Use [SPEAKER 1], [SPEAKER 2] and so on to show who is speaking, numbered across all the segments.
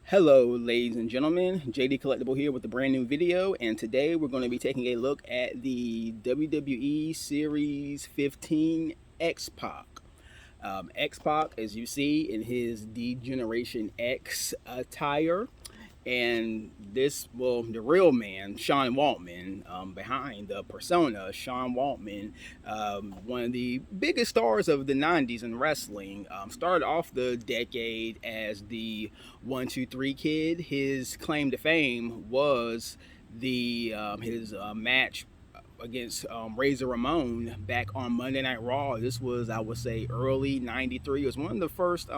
[SPEAKER 1] Hello ladies and gentlemen, JD Collectible here with a brand new video, and today we're going to be taking a look at the WWE Series 15 X-Pac. X-Pac, as you see in his D-Generation X attire, and the real man, Sean Waltman, behind the persona, Sean Waltman, one of the biggest stars of the 90s in wrestling, started off the decade as the 1-2-3 Kid. His claim to fame was his match against Razor Ramon back on Monday Night Raw. This was, I would say, early '93. It was one of the first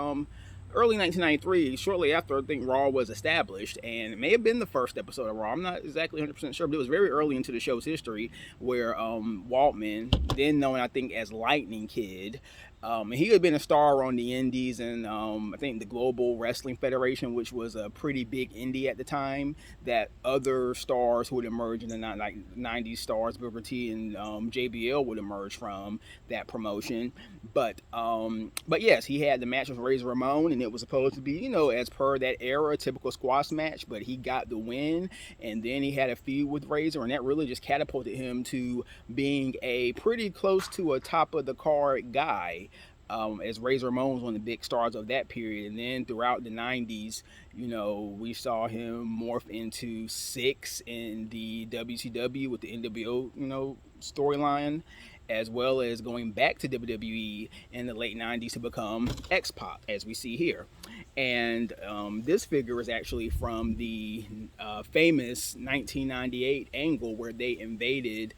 [SPEAKER 1] early 1993, shortly after I think Raw was established, and it may have been the first episode of Raw. I'm not exactly 100% sure, but it was very early into the show's history where Waltman, then known I think as Lightning Kid, he had been a star on the Indies and I think the Global Wrestling Federation, which was a pretty big indie at the time, that other stars who would emerge in the 90s stars, Booker T and JBL would emerge from that promotion. But yes, he had the match with Razor Ramon, and it was supposed to be, as per that era, a typical squash match, but he got the win, and then he had a feud with Razor, and that really just catapulted him to being a pretty close to a top of the card guy. As Razor Ramon was one of the big stars of that period. And then throughout the 90s, we saw him morph into Six in the WCW with the NWO, storyline, as well as going back to WWE in the late 90s to become X-Pac, as we see here. And this figure is actually from the famous 1998 angle where they invaded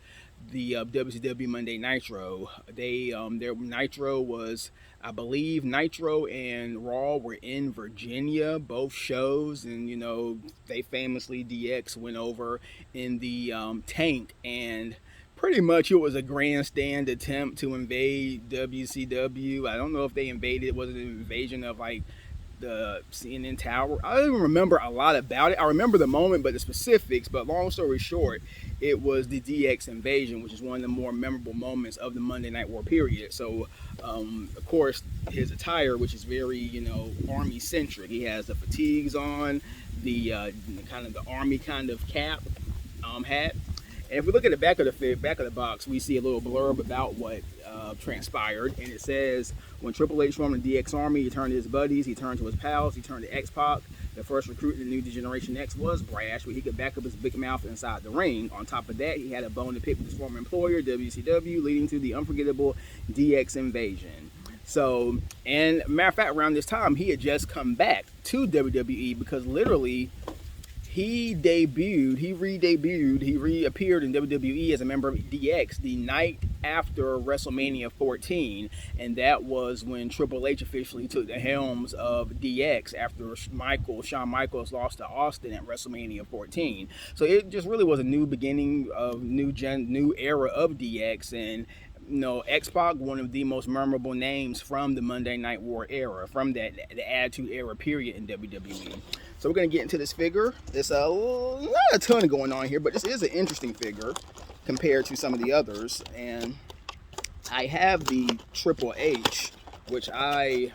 [SPEAKER 1] the WCW Monday Nitro. Their Nitro was, I believe, Nitro and Raw were in Virginia, both shows, and they famously, DX went over in the tank, and pretty much it was a grandstand attempt to invade WCW. I don't know if they invaded, was it an invasion of like the CNN Tower? I don't even remember a lot about it. I remember the moment, but the specifics. But long story short, it was the DX invasion, which is one of the more memorable moments of the Monday Night War period. So, of course, his attire, which is very, army centric. He has the fatigues on, the kind of the army kind of cap, hat. And if we look at the back of the box, we see a little blurb about what transpired, and it says, when Triple H formed the DX Army, he turned to his buddies, he turned to his pals, he turned to X-Pac. The first recruit in the new Generation X was brash, but he could back up his big mouth inside the ring. On top of that, he had a bone to pick with his former employer, WCW, leading to the unforgettable DX invasion. So, and matter of fact, around this time, he had just come back to WWE because literally he reappeared in WWE as a member of DX the night after WrestleMania 14, and that was when Triple H officially took the helms of DX after Shawn Michaels lost to Austin at WrestleMania 14. So it just really was a new beginning of new era of DX, and X-Pac, one of the most memorable names from the Monday Night War era, from the Attitude Era period in WWE. So we're going to get into this figure. There's not a ton going on here, but this is an interesting figure compared to some of the others. And I have the Triple H, which I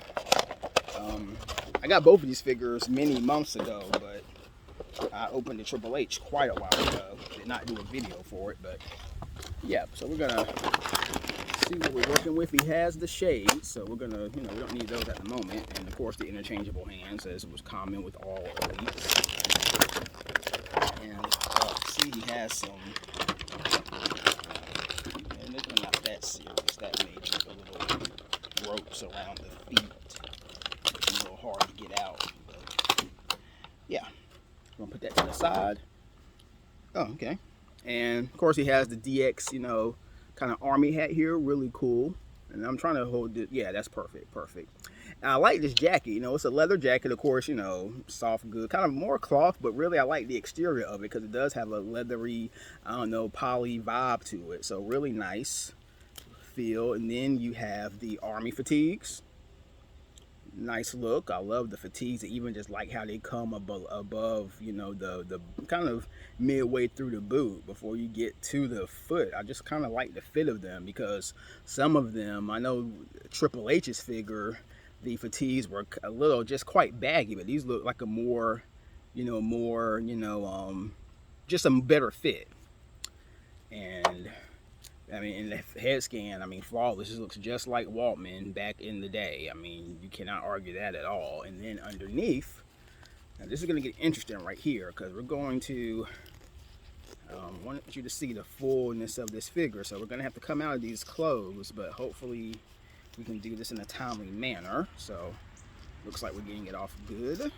[SPEAKER 1] got both of these figures many months ago, but I opened the Triple H quite a while ago. Did not do a video for it, but yeah. So we're gonna see what we're working with. He has the shades, so we're gonna, we don't need those at the moment, and of course the interchangeable hands, as was common with all elites. And see, he has some, and this one not that serious. That may just a little ropes around the feet, which is a little hard to get out. But yeah, I'm gonna put that to the side. Oh, okay. And of course he has the DX, kind of army hat here, really cool. And I'm trying to hold it. Yeah, that's perfect. And I like this jacket. It's a leather jacket, of course. Soft, good, kind of more cloth, but really I like the exterior of it because it does have a leathery, poly vibe to it. So really nice feel. And then you have the army fatigues. Nice look. I love the fatigues, and even just like how they come above, the kind of midway through the boot before you get to the foot. I just kind of like the fit of them because some of them, I know Triple H's figure, the fatigues were a little just quite baggy, but these look like a more, just a better fit. And I mean, in the head scan, I mean, flawless. This looks just like Waltman back in the day. I mean, you cannot argue that at all. And then underneath, now this is going to get interesting right here, because we're going to want you to see the fullness of this figure. So we're going to have to come out of these clothes, but hopefully we can do this in a timely manner. So looks like we're getting it off good.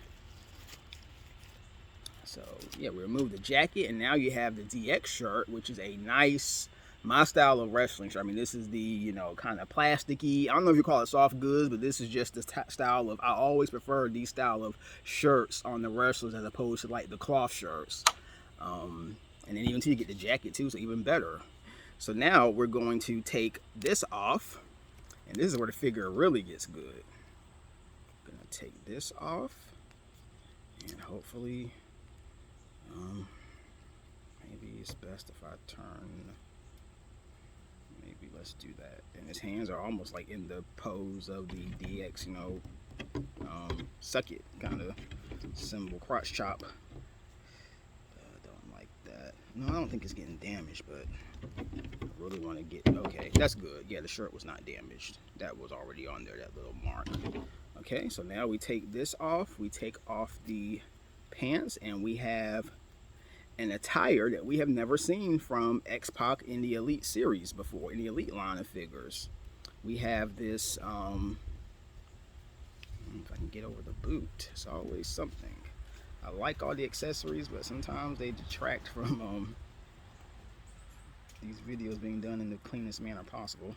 [SPEAKER 1] So yeah, we removed the jacket, and now you have the DX shirt, which is a nice, my style of wrestling shirt. I mean, this is the, kind of plasticky, I don't know if you call it soft goods, but this is just the style of, I always prefer these style of shirts on the wrestlers as opposed to like the cloth shirts. And then even until you get the jacket too, so even better. So now we're going to take this off, and this is where the figure really gets good. I'm gonna take this off, and hopefully, maybe it's best if I turn, maybe let's do that. And his hands are almost like in the pose of the DX, suck it kind of symbol, crotch chop. Don't like that. No, I don't think it's getting damaged, but I really want to get, okay, that's good. Yeah, the shirt was not damaged. That was already on there, that little mark. Okay, so now we take this off. We take off the pants, and we have an attire that we have never seen from X-Pac in the Elite series before, in the Elite line of figures. We have this, if I can get over the boot, it's always something. I like all the accessories, but sometimes they detract from these videos being done in the cleanest manner possible.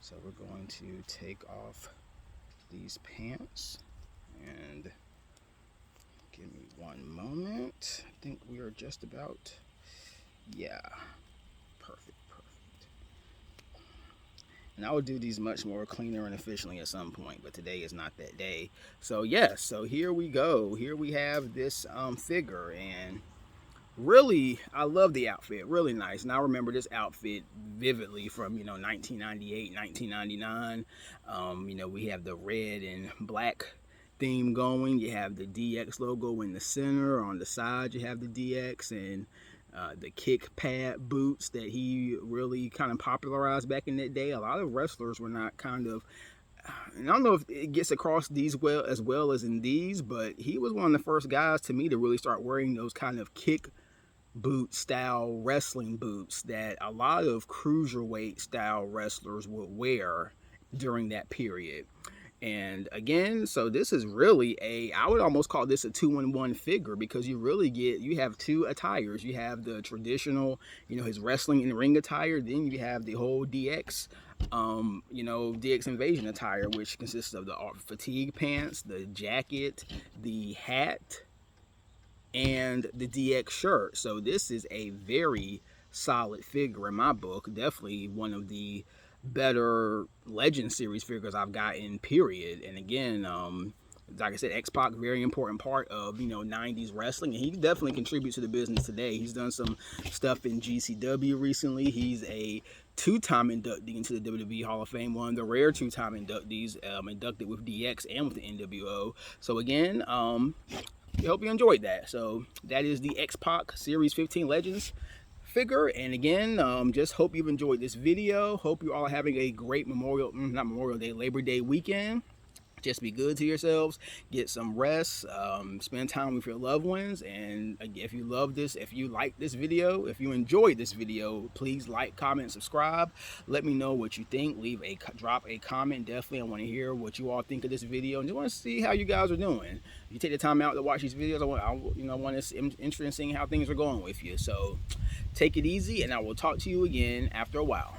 [SPEAKER 1] So we're going to take off these pants, and give me one moment. I think we are just about, yeah, perfect. And I will do these much more cleaner and efficiently at some point, but today is not that day. So yes, so here we go. Here we have this figure, and really, I love the outfit. Really nice. And I remember this outfit vividly from 1998, 1999. We have the red and black theme going. You have the DX logo in the center. On the side, you have the DX, and the kick pad boots that he really kind of popularized back in that day. A lot of wrestlers were not kind of, and I don't know if it gets across these as well as in these, but he was one of the first guys to me to really start wearing those kind of kick boot style wrestling boots that a lot of cruiserweight style wrestlers would wear during that period. And again, so this is really I would almost call this a 2-in-1 figure, because you have two attires. You have the traditional, his wrestling in the ring attire. Then you have the whole DX, DX Invasion attire, which consists of the fatigue pants, the jacket, the hat, and the DX shirt. So this is a very solid figure in my book. Definitely one of the better Legend series figures I've gotten, period. And again, like I said, X-Pac, very important part of 90s wrestling, and he definitely contributes to the business today. He's done some stuff in GCW recently. He's a two-time inductee into the WWE Hall of Fame, one of the rare two-time inductees, inducted with DX and with the NWO. So again, I hope you enjoyed that. So that is the X-Pac Series 15 Legends figure. And again, just hope you've enjoyed this video. Hope you all are having a great Labor Day weekend. Just be good to yourselves, get some rest, spend time with your loved ones. And if you love this, if you like this video, if you enjoyed this video, please like, comment, subscribe. Let me know what you think. Drop a comment. Definitely, I want to hear what you all think of this video, and just want to see how you guys are doing. If you take the time out to watch these videos, I want to interested in seeing how things are going with you. So take it easy, and I will talk to you again after a while.